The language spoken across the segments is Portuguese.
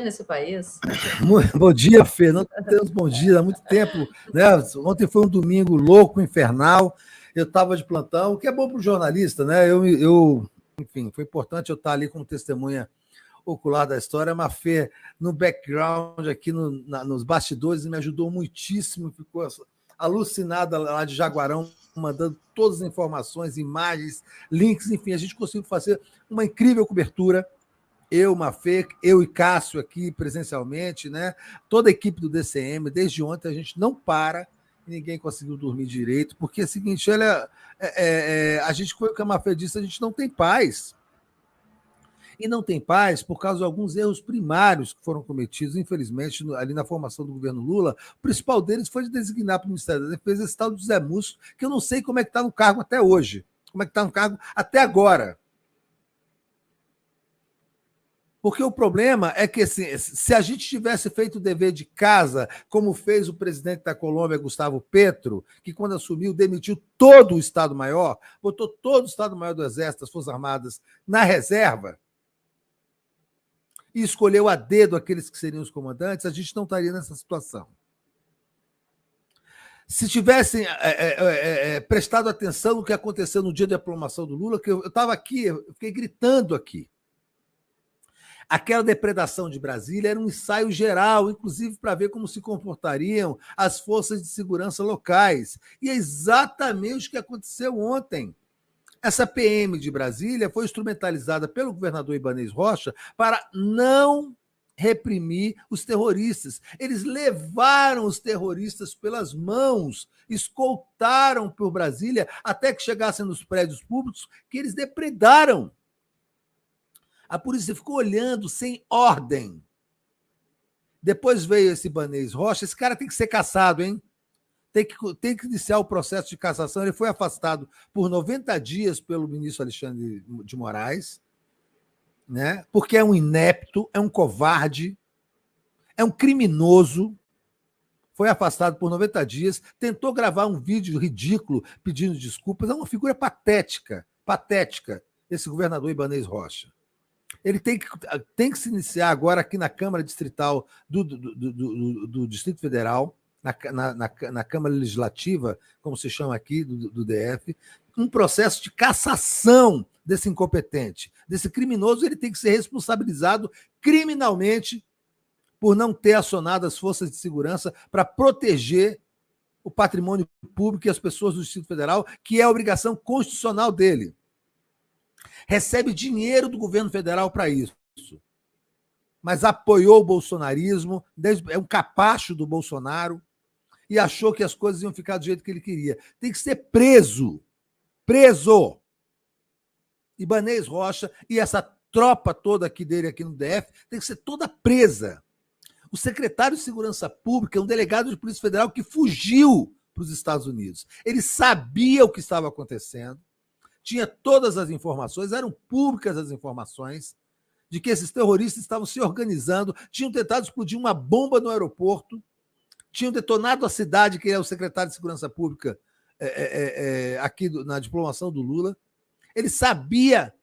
nesse país. Bom dia, Fê. Não temos bom dia há muito tempo, né? Ontem foi um domingo louco, infernal. Eu estava de plantão, o que é bom para o jornalista, né? Enfim, foi importante eu estar ali como testemunha ocular da história. A Fê, no background, aqui nos bastidores, me ajudou muitíssimo, ficou alucinada lá de Jaguarão, mandando todas as informações, imagens, links, enfim, a gente conseguiu fazer uma incrível cobertura. Eu, Mafê, eu e Cássio aqui presencialmente, né? Toda a equipe do DCM, desde ontem a gente não para, ninguém conseguiu dormir direito, porque é o seguinte, a gente, como a Mafê disse, a gente não tem paz. E não tem paz por causa de alguns erros primários que foram cometidos, infelizmente, ali na formação do governo Lula. O principal deles foi de designar para o Ministério da Defesa esse tal do Zé Múcio, que eu não sei como é que está no cargo até hoje, como é que está no cargo até agora. Porque o problema é que, assim, se a gente tivesse feito o dever de casa, como fez o presidente da Colômbia, Gustavo Petro, que quando assumiu demitiu todo o Estado-Maior, botou todo o Estado-Maior do Exército, das Forças Armadas, na reserva, e escolheu a dedo aqueles que seriam os comandantes, a gente não estaria nessa situação. Se tivessem prestado atenção no que aconteceu no dia da diplomação do Lula, que eu estava aqui, eu fiquei gritando aqui. Aquela depredação de Brasília era um ensaio geral, inclusive para ver como se comportariam as forças de segurança locais. E é exatamente o que aconteceu ontem. Essa PM de Brasília foi instrumentalizada pelo governador Ibanez Rocha para não reprimir os terroristas. Eles levaram os terroristas pelas mãos, escoltaram por Brasília até que chegassem nos prédios públicos que eles depredaram. A polícia ficou olhando sem ordem. Depois veio esse Ibanez Rocha. Esse cara tem que ser cassado, hein? Tem que iniciar o processo de cassação. Ele foi afastado por 90 dias pelo ministro Alexandre de Moraes, né? Porque é um inepto, é um covarde, é um criminoso. Foi afastado por 90 dias, tentou gravar um vídeo ridículo pedindo desculpas. É uma figura patética, esse governador Ibanez Rocha. Ele tem que se iniciar agora aqui na Câmara Distrital do Distrito Federal, na Câmara Legislativa, como se chama aqui, do DF, um processo de cassação desse incompetente, desse criminoso. Ele tem que ser responsabilizado criminalmente por não ter acionado as forças de segurança para proteger o patrimônio público e as pessoas do Distrito Federal, que é a obrigação constitucional dele. Recebe dinheiro do governo federal para isso, mas apoiou o bolsonarismo, é um capacho do Bolsonaro e achou que as coisas iam ficar do jeito que ele queria. Tem que ser preso. Ibanez Rocha e essa tropa toda aqui dele aqui no DF tem que ser toda presa. O secretário de Segurança Pública é um delegado de Polícia Federal que fugiu para os Estados Unidos. Ele sabia o que estava acontecendo, tinha todas as informações, eram públicas as informações de que esses terroristas estavam se organizando, tinham tentado explodir uma bomba no aeroporto, tinham detonado a cidade, que é o secretário de Segurança Pública aqui na diplomação do Lula. Ele sabia,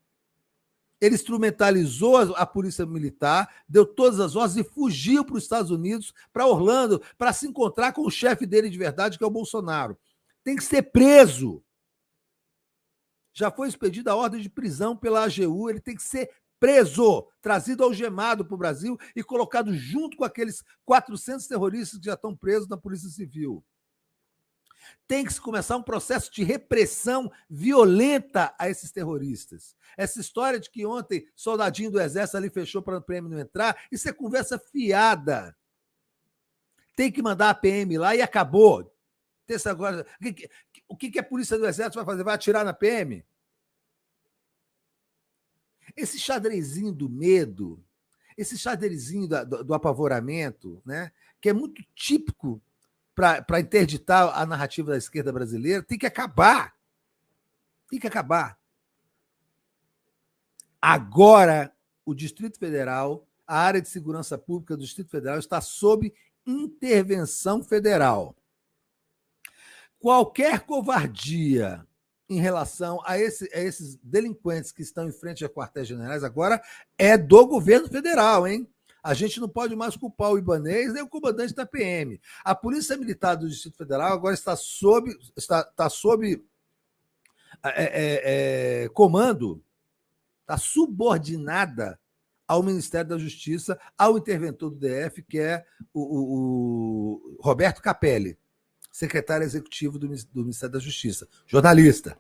ele instrumentalizou a polícia militar, deu todas as ordens e fugiu para os Estados Unidos, para Orlando, para se encontrar com o chefe dele de verdade, que é o Bolsonaro. Tem que ser preso. Já foi expedida a ordem de prisão pela AGU, ele tem que ser preso, trazido algemado para o Brasil e colocado junto com aqueles 400 terroristas que já estão presos na Polícia Civil. Tem que se começar um processo de repressão violenta a esses terroristas. Essa história de que ontem soldadinho do Exército ali fechou para o PM não entrar, isso é conversa fiada. Tem que mandar a PM lá e acabou. Agora, o que a Polícia do Exército vai fazer? Vai atirar na PM? Esse xadrezinho do medo, esse xadrezinho do apavoramento, né, que é muito típico para interditar a narrativa da esquerda brasileira, tem que acabar. Tem que acabar. Agora, o Distrito Federal, a área de segurança pública do Distrito Federal está sob intervenção federal. Qualquer covardia em relação a esses delinquentes que estão em frente a quartéis generais agora é do governo federal, hein? A gente não pode mais culpar o Ibanez nem o comandante da PM. A Polícia Militar do Distrito Federal agora está sob comando, está subordinada ao Ministério da Justiça, ao interventor do DF, que é o Roberto Capelli, secretário executivo do Ministério da Justiça, jornalista.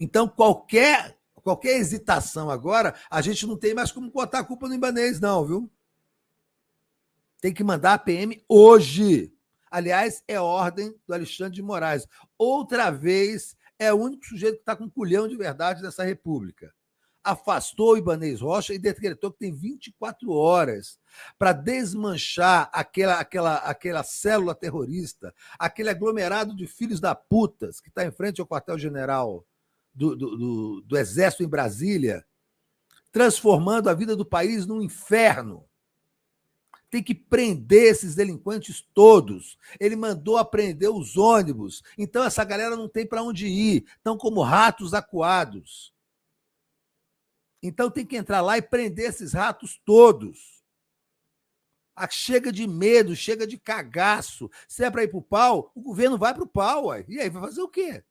Então, qualquer hesitação agora, a gente não tem mais como botar a culpa no Ibanez, não, viu? Tem que mandar a PM hoje. Aliás, é ordem do Alexandre de Moraes. Outra vez, é o único sujeito que está com culhão de verdade nessa república. Afastou o Ibanez Rocha e decretou que tem 24 horas para desmanchar aquela célula terrorista, aquele aglomerado de filhos da putas que está em frente ao quartel-general do Exército em Brasília, transformando a vida do país num inferno. Tem que prender esses delinquentes todos. Ele mandou apreender os ônibus. Então, essa galera não tem para onde ir. Estão como ratos acuados. Então, tem que entrar lá e prender esses ratos todos. Chega de medo, chega de cagaço. Se é para ir para o pau, o governo vai para o pau. Ué. E aí, vai fazer o quê?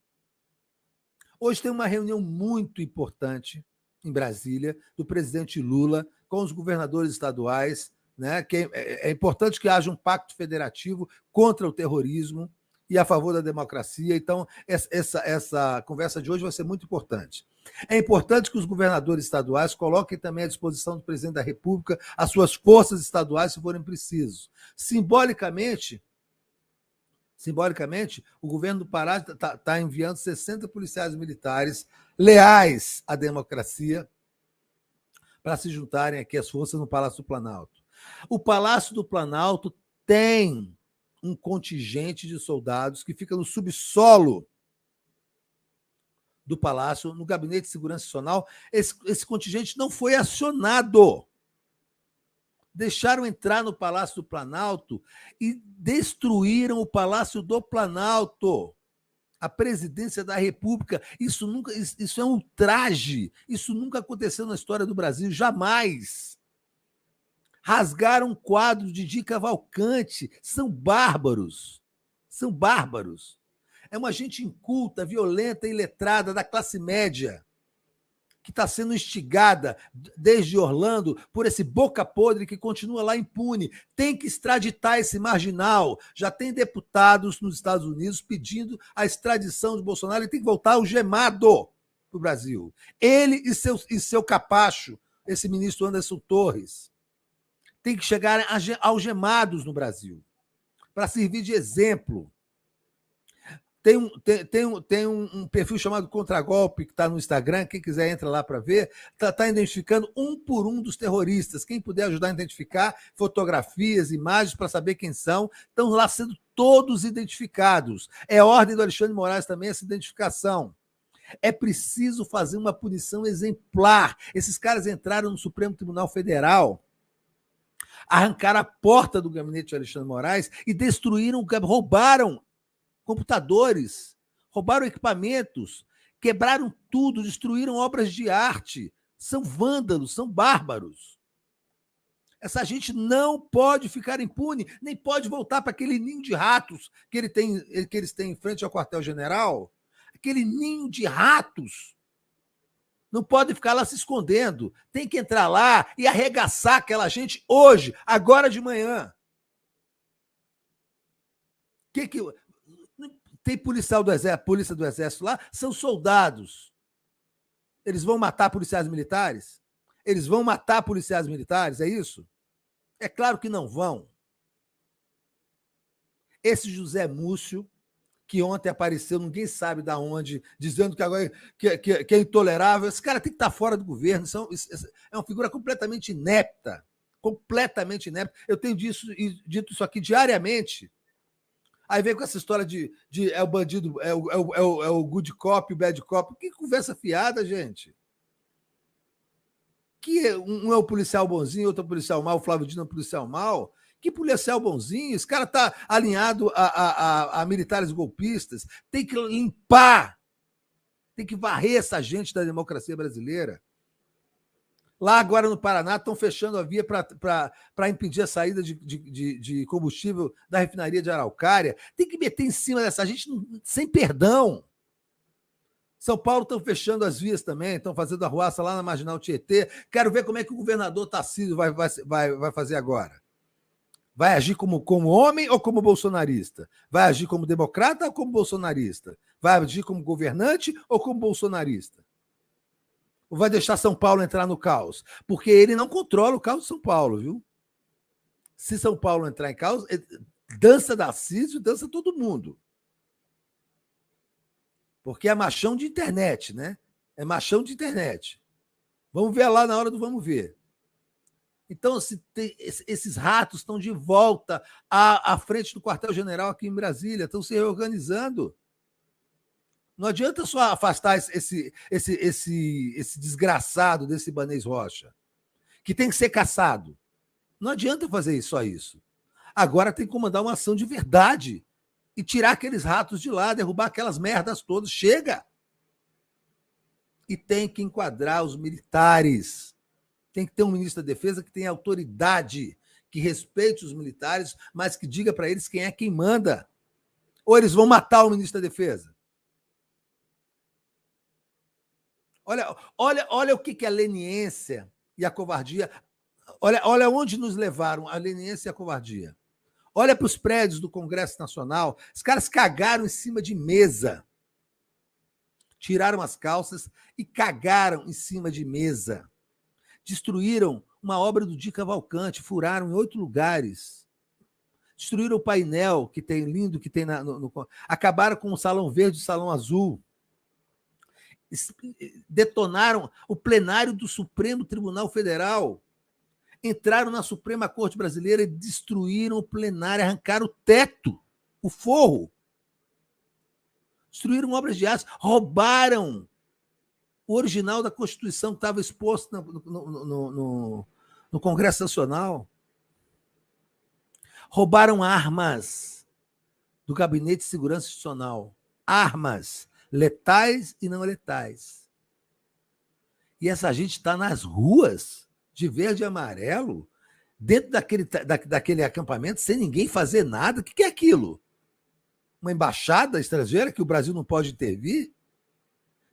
Hoje tem uma reunião muito importante em Brasília do presidente Lula com os governadores estaduais, né? Que é importante que haja um pacto federativo contra o terrorismo e a favor da democracia. Então, essa conversa de hoje vai ser muito importante. É importante que os governadores estaduais coloquem também à disposição do presidente da República as suas forças estaduais, se forem precisos. Simbolicamente, o governo do Pará está enviando 60 policiais militares leais à democracia para se juntarem aqui às forças no Palácio do Planalto. O Palácio do Planalto tem um contingente de soldados que fica no subsolo do Palácio, no Gabinete de Segurança Nacional. Esse contingente não foi acionado. Deixaram entrar no Palácio do Planalto e destruíram o Palácio do Planalto, a presidência da República. Isso é um ultraje. Isso nunca aconteceu na história do Brasil, jamais. Rasgaram quadros de Di Cavalcante. São bárbaros. São bárbaros. É uma gente inculta, violenta e iletrada da classe média que está sendo instigada desde Orlando por esse boca podre que continua lá impune. Tem que extraditar esse marginal. Já tem deputados nos Estados Unidos pedindo a extradição de Bolsonaro. Ele tem que voltar algemado para o Brasil. Ele e seu capacho, esse ministro Anderson Torres, tem que chegar algemados no Brasil para servir de exemplo. Tem um perfil chamado Contragolpe, que está no Instagram, quem quiser entra lá para ver, está identificando um por um dos terroristas. Quem puder ajudar a identificar, fotografias, imagens para saber quem são, estão lá sendo todos identificados. É ordem do Alexandre de Moraes também essa identificação. É preciso fazer uma punição exemplar. Esses caras entraram no Supremo Tribunal Federal, arrancaram a porta do gabinete de Alexandre de Moraes e destruíram, roubaram computadores, roubaram equipamentos, quebraram tudo, destruíram obras de arte. São vândalos, são bárbaros. Essa gente não pode ficar impune, nem pode voltar para aquele ninho de ratos que eles têm em frente ao quartel-general. Aquele ninho de ratos. Não pode ficar lá se escondendo. Tem que entrar lá e arregaçar aquela gente hoje, agora de manhã. Tem policial do Exército, polícia do Exército lá, são soldados. Eles vão matar policiais militares? Eles vão matar policiais militares, é isso? É claro que não vão. Esse José Múcio, que ontem apareceu, ninguém sabe de onde, dizendo que agora que é intolerável, esse cara tem que estar fora do governo. É uma figura completamente inepta. Completamente inepta. Eu tenho dito isso aqui diariamente. Aí vem com essa história de é o bandido, é o good cop, o bad cop. Que conversa fiada, gente. Que um é o policial bonzinho, outro é o policial mau, o Flávio Dino é o policial mau. Que policial bonzinho? Esse cara está alinhado a militares golpistas. Tem que limpar, tem que varrer essa gente da democracia brasileira. Lá agora no Paraná estão fechando a via para impedir a saída de combustível da refinaria de Araucária. Tem que meter em cima dessa gente sem perdão. São Paulo estão fechando as vias também, estão fazendo arruaça lá na Marginal Tietê. Quero ver como é que o governador Tarcísio vai fazer agora. Vai agir como homem ou como bolsonarista? Vai agir como democrata ou como bolsonarista? Vai agir como governante ou como bolsonarista? Ou vai deixar São Paulo entrar no caos? Porque ele não controla o caos de São Paulo, viu? Se São Paulo entrar em caos, dança Tarcísio, dança todo mundo. Porque é machão de internet, né? É machão de internet. Vamos ver lá na hora do vamos ver. Então, esses ratos estão de volta à frente do quartel-general aqui em Brasília, estão se reorganizando. Não adianta só afastar esse desgraçado desse Ibanez Rocha, que tem que ser caçado. Não adianta fazer só isso. Agora tem que comandar uma ação de verdade e tirar aqueles ratos de lá, derrubar aquelas merdas todas. Chega! E tem que enquadrar os militares. Tem que ter um ministro da Defesa que tenha autoridade, que respeite os militares, mas que diga para eles quem manda. Ou eles vão matar o ministro da Defesa. Olha o que é a leniência e a covardia. Olha onde nos levaram a leniência e a covardia. Olha para os prédios do Congresso Nacional. Os caras cagaram em cima de mesa. Tiraram as calças e cagaram em cima de mesa. Destruíram uma obra do Di Cavalcante, furaram em 8 lugares. Destruíram o painel que tem lindo, que tem acabaram com o Salão Verde e o Salão Azul. Detonaram o plenário do Supremo Tribunal Federal. Entraram na Suprema Corte Brasileira e destruíram o plenário, arrancaram o teto, o forro. Destruíram obras de arte, roubaram o original da Constituição que estava exposto no Congresso Nacional. Roubaram armas do Gabinete de Segurança Institucional. Armas letais e não letais. E essa gente está nas ruas, de verde e amarelo, dentro daquele acampamento, sem ninguém fazer nada. O que é aquilo? Uma embaixada estrangeira que o Brasil não pode intervir?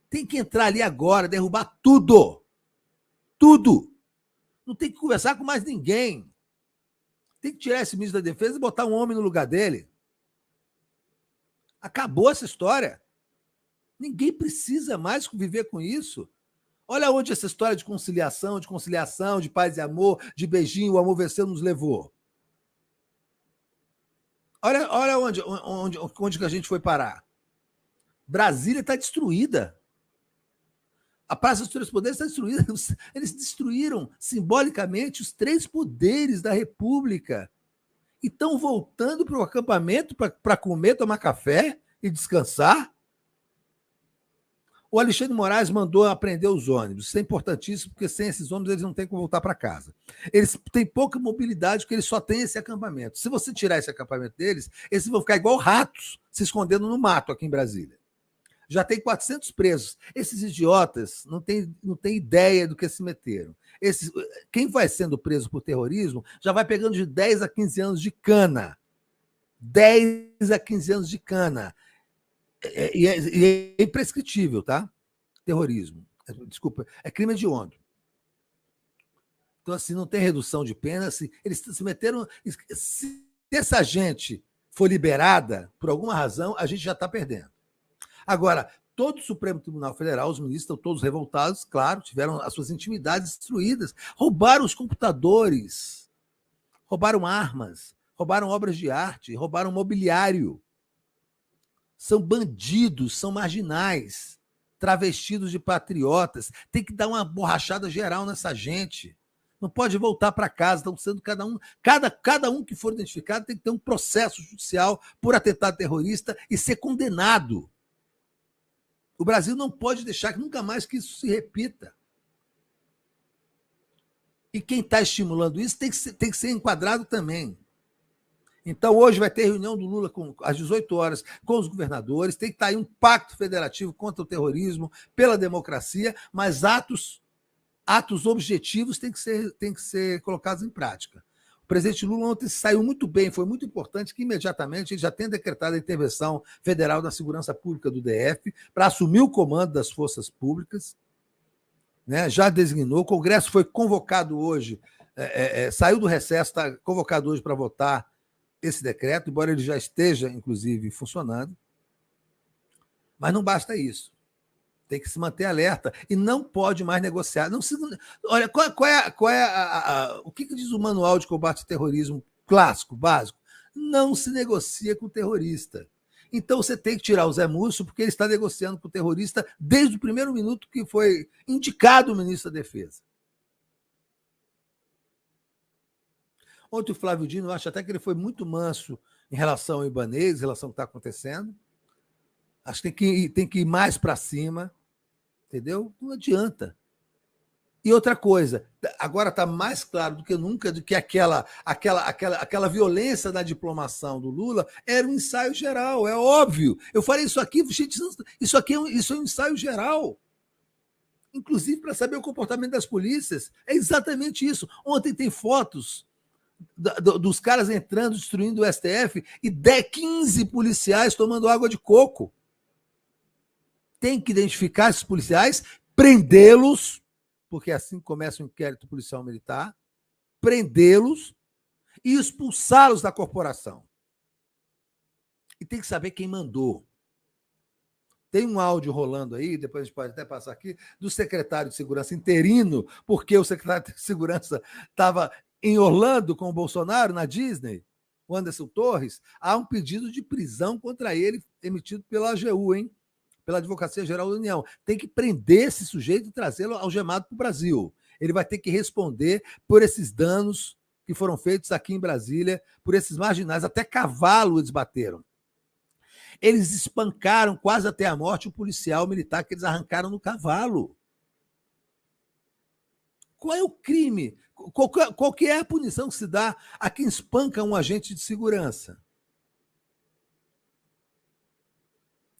Tem que entrar ali agora, derrubar tudo. Tudo. Não tem que conversar com mais ninguém. Tem que tirar esse ministro da Defesa e botar um homem no lugar dele. Acabou essa história. Ninguém precisa mais viver com isso. Olha onde essa história de conciliação, de paz e amor, de beijinho, o amor venceu nos levou. Olha onde que a gente foi parar. Brasília está destruída. A Praça dos Três Poderes está destruída. Eles destruíram simbolicamente os 3 poderes da República. E estão voltando para o acampamento para comer, tomar café e descansar. O Alexandre de Moraes mandou apreender os ônibus. Isso é importantíssimo, porque sem esses ônibus eles não têm como voltar para casa. Eles têm pouca mobilidade, porque eles só têm esse acampamento. Se você tirar esse acampamento deles, eles vão ficar igual ratos, se escondendo no mato aqui em Brasília. Já tem 400 presos. Esses idiotas não têm ideia do que se meteram. Quem vai sendo preso por terrorismo já vai pegando de 10 a 15 anos de cana. 10 a 15 anos de cana. E é imprescritível, tá? Terrorismo. Desculpa, é crime hediondo. Então, assim, não tem redução de pena. Assim, eles se meteram. Se essa gente for liberada, por alguma razão, a gente já está perdendo. Agora, todo o Supremo Tribunal Federal, os ministros estão todos revoltados, claro, tiveram as suas intimidades destruídas, roubaram os computadores, roubaram armas, roubaram obras de arte, roubaram mobiliário. São bandidos, são marginais, travestidos de patriotas. Tem que dar uma borrachada geral nessa gente. Não pode voltar para casa, estão sendo cada um que for identificado tem que ter um processo judicial por atentado terrorista e ser condenado. O Brasil não pode deixar nunca mais que isso se repita. E quem está estimulando isso tem que ser enquadrado também. Então, hoje vai ter reunião do Lula às 18 horas com os governadores, tem que estar aí um pacto federativo contra o terrorismo, pela democracia, mas atos atos objetivos têm que ser colocados em prática. O presidente Lula ontem saiu muito bem, foi muito importante que imediatamente ele já tenha decretado a intervenção federal da segurança pública do DF para assumir o comando das forças públicas, né? Já designou, o Congresso foi convocado hoje, saiu do recesso, está convocado hoje para votar esse decreto, embora ele já esteja, inclusive, funcionando. Mas não basta isso. Tem que se manter alerta e não pode mais negociar. Não se, olha, o que diz o Manual de Combate ao Terrorismo clássico, básico? Não se negocia com o terrorista. Então você tem que tirar o Zé Múcio, porque ele está negociando com o terrorista desde o primeiro minuto que foi indicado o ministro da Defesa. Ontem o Flávio Dino, eu acho até que ele foi muito manso em relação ao Ibanez, em relação ao que está acontecendo. Acho que tem que ir mais para cima, entendeu? Não adianta. E outra coisa, agora está mais claro do que nunca de que aquela violência da diplomação do Lula era um ensaio geral, é óbvio. Eu falei isso aqui, gente, isso é um ensaio geral. Inclusive para saber o comportamento das polícias. É exatamente isso. Ontem tem fotos dos caras entrando, destruindo o STF e 15 policiais tomando água de coco. Tem que identificar esses policiais, prendê-los, porque assim começa o inquérito policial militar, prendê-los e expulsá-los da corporação. E tem que saber quem mandou. Tem um áudio rolando aí, depois a gente pode até passar aqui, do secretário de Segurança interino, porque o secretário de Segurança estava em Orlando com o Bolsonaro, na Disney, o Anderson Torres. Há um pedido de prisão contra ele emitido pela AGU, hein? Pela Advocacia Geral da União. Tem que prender esse sujeito e trazê-lo algemado para o Brasil. Ele vai ter que responder por esses danos que foram feitos aqui em Brasília, por esses marginais. Até cavalo eles bateram. Eles espancaram quase até a morte o policial militar que eles arrancaram no cavalo. Qual é o crime? Qual que é a punição que se dá a quem espanca um agente de segurança?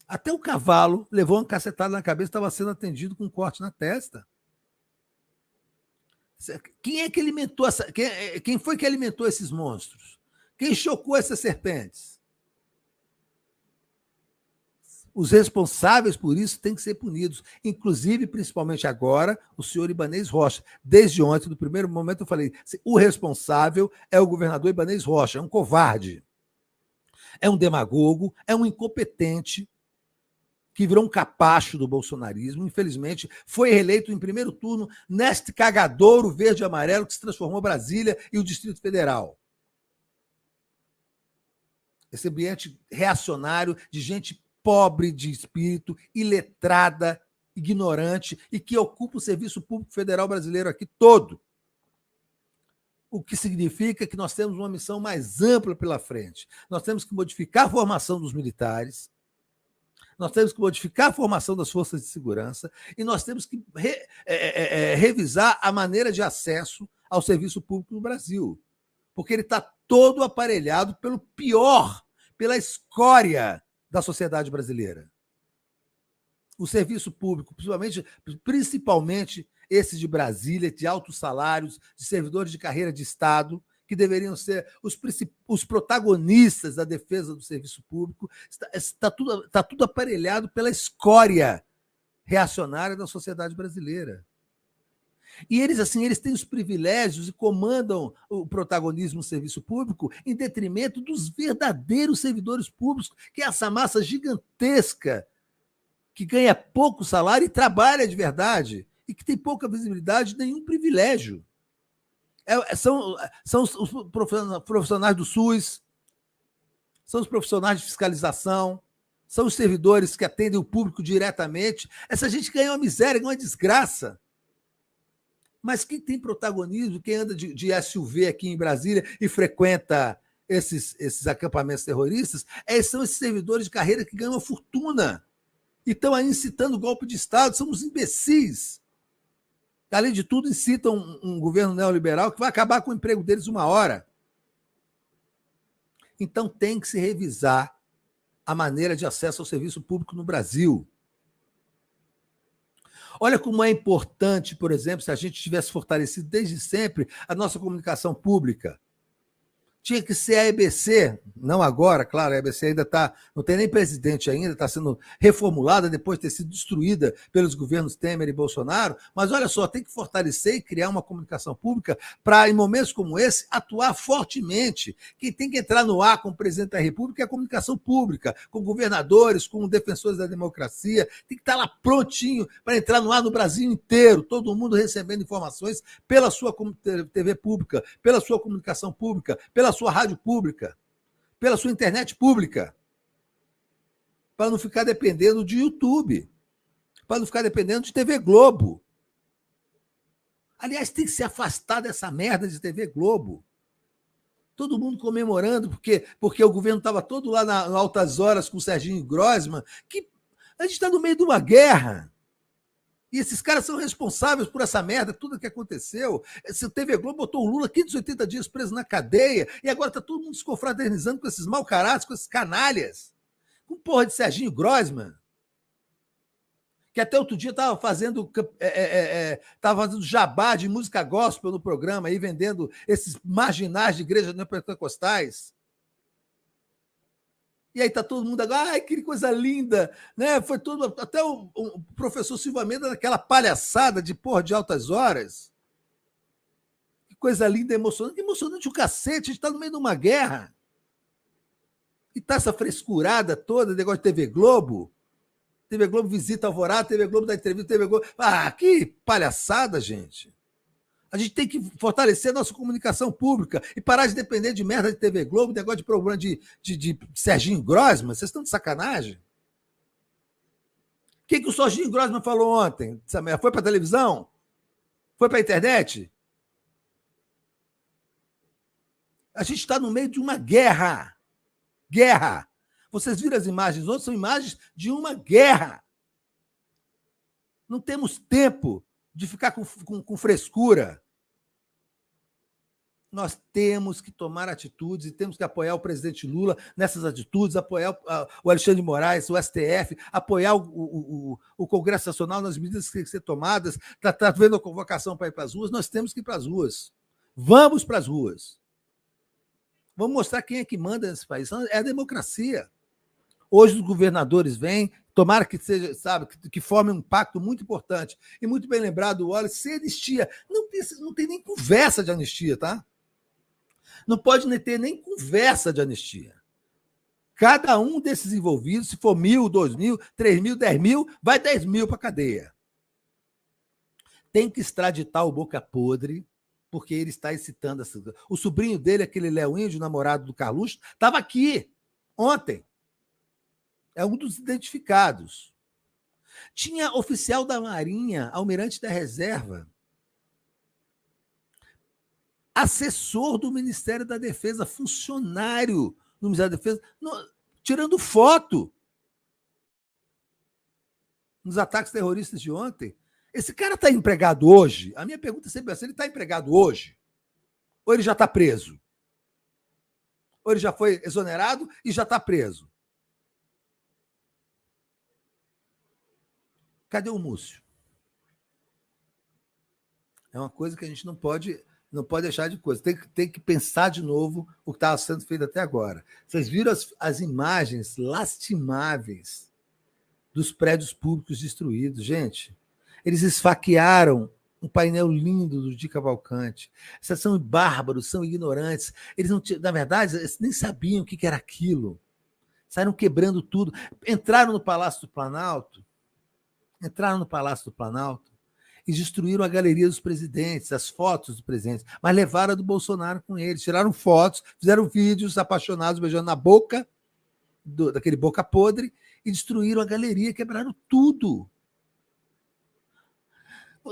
Até o cavalo levou uma cacetada na cabeça e estava sendo atendido com um corte na testa. Quem é que alimentou quem foi que alimentou esses monstros? Quem chocou essas serpentes? Os responsáveis por isso têm que ser punidos, inclusive, principalmente agora, o senhor Ibanez Rocha. Desde ontem, no primeiro momento, eu falei, o responsável é o governador Ibanez Rocha, é um covarde, é um demagogo, é um incompetente, que virou um capacho do bolsonarismo, infelizmente, foi reeleito em primeiro turno neste cagadouro verde e amarelo que se transformou Brasília e o Distrito Federal. Esse ambiente reacionário de gente pobre de espírito, iletrada, ignorante, e que ocupa o Serviço Público Federal brasileiro aqui todo. O que significa que nós temos uma missão mais ampla pela frente. Nós temos que modificar a formação dos militares, nós temos que modificar a formação das forças de segurança e nós temos que revisar a maneira de acesso ao serviço público no Brasil, porque ele está todo aparelhado pelo pior, pela escória da sociedade brasileira. O serviço público, principalmente esses de Brasília, de altos salários, de servidores de carreira de Estado, que deveriam ser os protagonistas da defesa do serviço público, está tudo aparelhado pela escória reacionária da sociedade brasileira. E eles têm os privilégios e comandam o protagonismo do serviço público em detrimento dos verdadeiros servidores públicos, que é essa massa gigantesca que ganha pouco salário e trabalha de verdade e que tem pouca visibilidade, nenhum privilégio. São os profissionais do SUS, são os profissionais de fiscalização, são os servidores que atendem o público diretamente. Essa gente ganha uma miséria, ganha uma desgraça. Mas quem tem protagonismo, quem anda de SUV aqui em Brasília e frequenta esses acampamentos terroristas, são esses servidores de carreira que ganham uma fortuna e estão aí incitando o golpe de Estado, são uns imbecis. Além de tudo, incitam um governo neoliberal que vai acabar com o emprego deles uma hora. Então tem que se revisar a maneira de acesso ao serviço público no Brasil. Olha como é importante, por exemplo, se a gente tivesse fortalecido desde sempre a nossa comunicação pública. Tinha que ser a EBC, não agora, claro, a EBC ainda está, não tem nem presidente ainda, está sendo reformulada depois de ter sido destruída pelos governos Temer e Bolsonaro, mas olha só, tem que fortalecer e criar uma comunicação pública para, em momentos como esse, atuar fortemente. Quem tem que entrar no ar com o presidente da República é a comunicação pública, com governadores, com defensores da democracia, tem que estar lá prontinho para entrar no ar no Brasil inteiro, todo mundo recebendo informações pela sua TV pública, pela sua comunicação pública, pela sua rádio pública, pela sua internet pública, para não ficar dependendo de YouTube, para não ficar dependendo de TV Globo. Aliás, tem que se afastar dessa merda de TV Globo. Todo mundo comemorando, porque o governo estava todo lá nas altas horas com o Serginho Grossman, que a gente está no meio de uma guerra. E esses caras são responsáveis por essa merda, tudo que aconteceu. Esse TV Globo botou o Lula 580 dias preso na cadeia e agora está todo mundo se confraternizando com esses mau caráter, com esses canalhas. Com porra de Serginho Grossman, que até outro dia estava fazendo jabá de música gospel no programa, aí vendendo esses marginais de igrejas neopentecostais. E aí tá todo mundo agora, ai, que coisa linda, né? Foi todo, até o professor Silva Mendes naquela palhaçada de porra de altas horas. Que coisa linda, emocionante o cacete, a gente tá no meio de uma guerra. E tá essa frescurada toda, negócio de TV Globo. TV Globo visita Alvorada, TV Globo dá entrevista, TV Globo. Ah, que palhaçada, gente. A gente tem que fortalecer a nossa comunicação pública e parar de depender de merda de TV Globo, negócio de programa de Serginho Grossman. Vocês estão de sacanagem? O que o Serginho Grossman falou ontem? Foi para a televisão? Foi para a internet? A gente está no meio de uma guerra. Guerra. Vocês viram as imagens hoje? São imagens de uma guerra. Não temos tempo de ficar com frescura. Nós temos que tomar atitudes e temos que apoiar o presidente Lula nessas atitudes, apoiar o Alexandre de Moraes, o STF, apoiar o Congresso Nacional nas medidas que têm que ser tomadas. Está vendo a convocação para ir para as ruas? Nós temos que ir para as ruas. Vamos para as ruas. Vamos mostrar quem é que manda nesse país. É a democracia. Hoje os governadores vêm, tomara que seja, sabe, que formem um pacto muito importante. E muito bem lembrado, olha, sem anistia. Não tem nem conversa de anistia, tá? Não pode ter nem conversa de anistia. Cada um desses envolvidos, se for 1.000, 2.000, 3.000, 10.000, vai 10.000 para a cadeia. Tem que extraditar o Boca Podre, porque ele está incitando essa... O sobrinho dele, aquele Léo Índio, namorado do Carluxo, estava aqui ontem. É um dos identificados. Tinha oficial da Marinha, almirante da Reserva, assessor do Ministério da Defesa, funcionário do Ministério da Defesa, tirando foto nos ataques terroristas de ontem. Esse cara está empregado hoje? A minha pergunta é sempre essa: ele está empregado hoje? Ou ele já está preso? Ou ele já foi exonerado e já está preso? Cadê o Múcio? É uma coisa que a gente não pode deixar de coisa. Tem que pensar de novo o que estava sendo feito até agora. Vocês viram as imagens lastimáveis dos prédios públicos destruídos, gente? Eles esfaquearam um painel lindo do Di Cavalcante. Vocês são bárbaros, são ignorantes. Eles não, na verdade, eles nem sabiam o que era aquilo. Saíram quebrando tudo. Entraram no Palácio do Planalto e destruíram a galeria dos presidentes, as fotos dos presidentes, mas levaram a do Bolsonaro com eles, tiraram fotos, fizeram vídeos apaixonados, beijando na boca, daquele Boca Podre, e destruíram a galeria, quebraram tudo.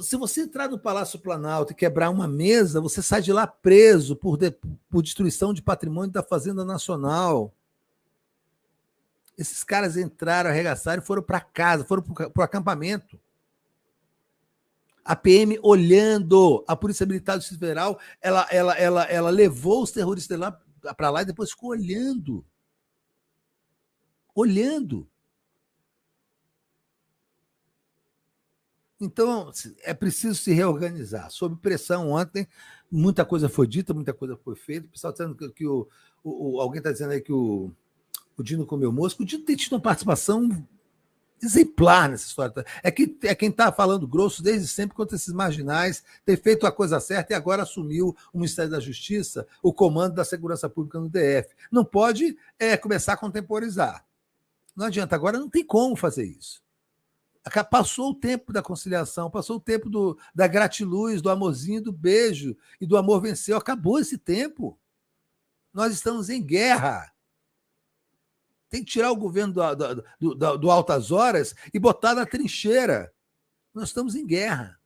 Se você entrar no Palácio Planalto e quebrar uma mesa, você sai de lá preso por destruição de patrimônio da Fazenda Nacional. Esses caras entraram, arregaçaram e foram para casa, foram para o acampamento. A PM olhando, a Polícia Militar do Distrito Federal, ela levou os terroristas para lá e depois ficou olhando. Olhando. Então, é preciso se reorganizar. Sob pressão ontem, muita coisa foi dita, muita coisa foi feita. O pessoal está dizendo que alguém está dizendo aí que o Dino comeu mosca. O Dino tem tido uma participação exemplar nessa história. É quem está falando grosso desde sempre contra esses marginais, tem feito a coisa certa e agora assumiu o Ministério da Justiça, o comando da Segurança Pública no DF. Não pode começar a contemporizar. Não adianta, agora não tem como fazer isso. Passou o tempo da conciliação, passou o tempo da gratiluz, do amorzinho, do beijo e do amor venceu. Acabou esse tempo. Nós estamos em guerra. Tem que tirar o governo do altas horas e botar na trincheira. Nós estamos em guerra.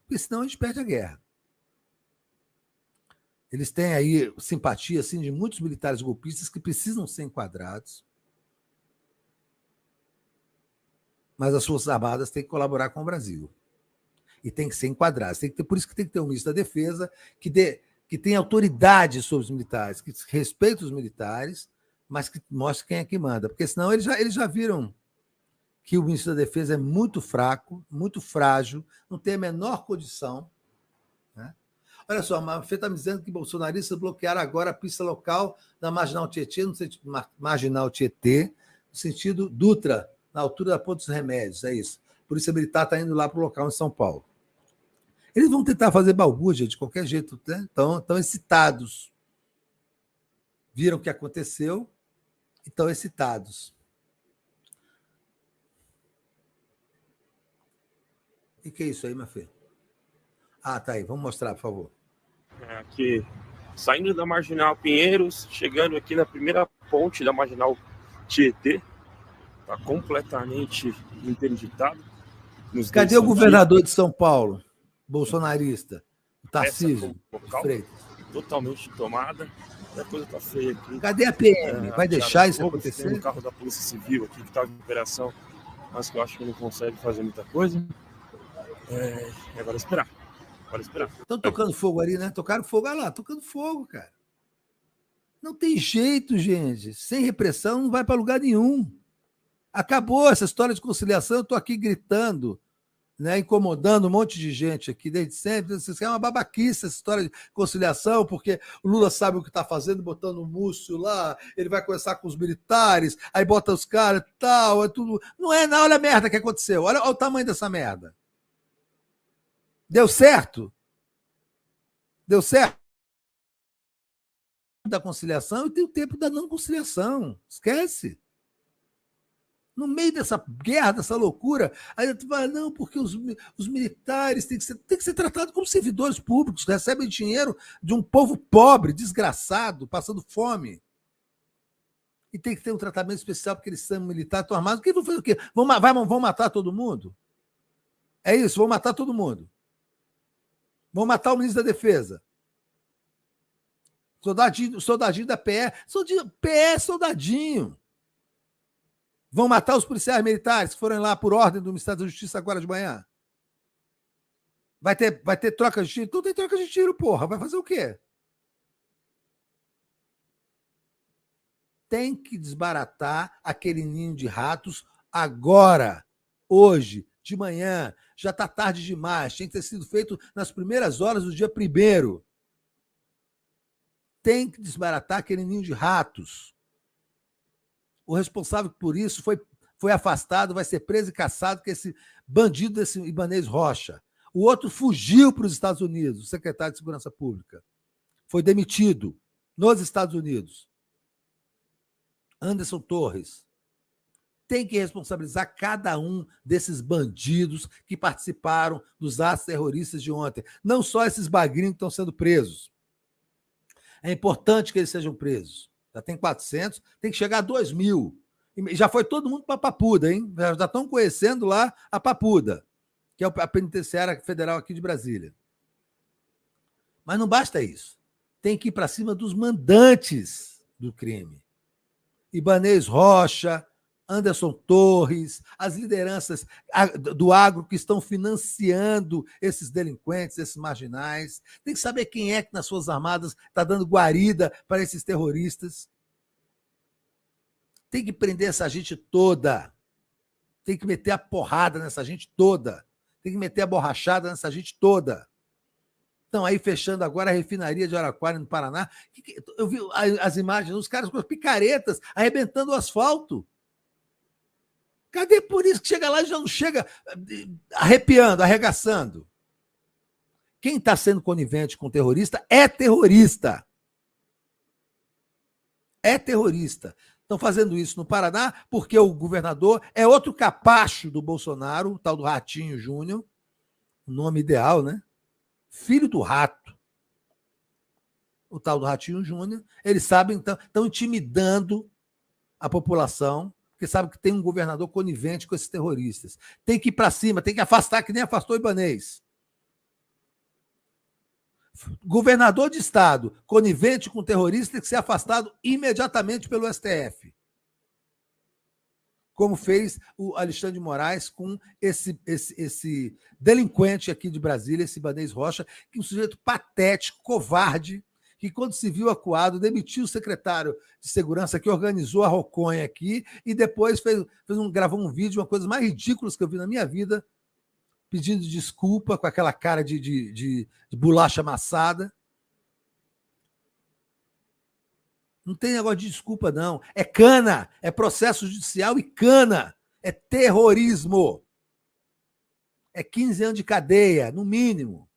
Porque senão a gente perde a guerra. Eles têm aí simpatia assim, de muitos militares golpistas que precisam ser enquadrados. Mas as Forças Armadas têm que colaborar com o Brasil. E tem que ser enquadradas. Por isso que tem que ter um ministro da Defesa que tenha autoridade sobre os militares, que respeite os militares, mas que mostre quem é que manda. Porque senão eles já viram que o ministro da Defesa é muito fraco, muito frágil, não tem a menor condição. Né? Olha só, a Fê está me dizendo que bolsonaristas bloquearam agora a pista local da Marginal Tietê, no sentido Marginal Tietê, no sentido Dutra, na altura da Ponte dos Remédios, é isso. A Polícia Militar está indo lá para o local em São Paulo. Eles vão tentar fazer balbúrdia de qualquer jeito, né? Estão excitados. Viram o que aconteceu e estão excitados. O que é isso aí, minha filha? Ah, tá aí. Vamos mostrar, por favor. Aqui, saindo da Marginal Pinheiros, chegando aqui na primeira ponte da Marginal Tietê. Está completamente interditado. Cadê o governador de São Paulo? Bolsonarista. O Tarcísio Freitas. Totalmente tomada. A coisa está feia aqui. Cadê a PM? Vai deixar isso acontecer? Tem um carro da Polícia Civil aqui que estava em operação, mas que eu acho que não consegue fazer muita coisa. Agora esperar. Estão tocando fogo ali, né? Tocaram fogo, olha lá, tocando fogo, cara. Não tem jeito, gente. Sem repressão não vai para lugar nenhum. Acabou essa história de conciliação, eu estou aqui gritando, né, incomodando um monte de gente aqui desde sempre. Isso é uma babaquice, essa história de conciliação, porque o Lula sabe o que está fazendo, botando o Múcio lá, ele vai conversar com os militares, aí bota os caras e tal, é tudo. Não é, não, olha a merda que aconteceu, olha o tamanho dessa merda. Deu certo? Deu certo? Da conciliação e tem o tempo da não conciliação. Esquece. No meio dessa guerra, dessa loucura, aí tu fala, não, porque os militares têm que ser tratados como servidores públicos, que recebem dinheiro de um povo pobre, desgraçado, passando fome. E tem que ter um tratamento especial porque eles são militares, estão armados. Vão fazer o quê? Vão matar todo mundo? É isso, vão matar todo mundo. Vão matar o ministro da Defesa. Soldadinho da PE. PE é soldadinho. Vão matar os policiais militares que foram lá por ordem do Ministério da Justiça agora de manhã? Vai ter troca de tiro? Não tem troca de tiro, porra. Vai fazer o quê? Tem que desbaratar aquele ninho de ratos agora, hoje, de manhã. Já está tarde demais. Tinha que ter sido feito nas primeiras horas do dia 1º. Tem que desbaratar aquele ninho de ratos. O responsável por isso foi afastado, vai ser preso e caçado, que é esse bandido desse Ibanez Rocha. O outro fugiu para os Estados Unidos, o secretário de Segurança Pública. Foi demitido nos Estados Unidos. Anderson Torres. Tem que responsabilizar cada um desses bandidos que participaram dos atos terroristas de ontem. Não só esses bagrinhos que estão sendo presos. É importante que eles sejam presos. Já tem 400, tem que chegar a 2.000. E já foi todo mundo para a Papuda, hein? Já estão conhecendo lá a Papuda, que é a penitenciária federal aqui de Brasília. Mas não basta isso. Tem que ir para cima dos mandantes do crime. Ibanez Rocha, Anderson Torres, as lideranças do agro que estão financiando esses delinquentes, esses marginais. Tem que saber quem é que nas Forças Armadas está dando guarida para esses terroristas. Tem que prender essa gente toda. Tem que meter a porrada nessa gente toda. Tem que meter a borrachada nessa gente toda. Estão aí fechando agora a refinaria de Araquara, no Paraná. Eu vi as imagens, os caras com as picaretas arrebentando o asfalto. Cadê por isso que chega lá e já não chega arrepiando, arregaçando? Quem está sendo conivente com terrorista é terrorista. É terrorista. Estão fazendo isso no Paraná porque o governador é outro capacho do Bolsonaro, o tal do Ratinho Júnior, o nome ideal, né? Filho do rato. O tal do Ratinho Júnior. Eles sabem, estão intimidando a população, porque sabem que tem um governador conivente com esses terroristas. Tem que ir para cima, tem que afastar, que nem afastou o Ibanez. Governador de estado conivente com terrorista tem que ser afastado imediatamente pelo STF. Como fez o Alexandre de Moraes com esse delinquente aqui de Brasília, esse Ibanez Rocha, que é um sujeito patético, covarde, que quando se viu acuado, demitiu o secretário de segurança que organizou a roconha aqui e depois gravou um vídeo, uma coisa mais ridícula que eu vi na minha vida, pedindo desculpa com aquela cara de bolacha amassada. Não tem negócio de desculpa, não. É cana, é processo judicial e cana. É terrorismo. É 15 anos de cadeia, no mínimo.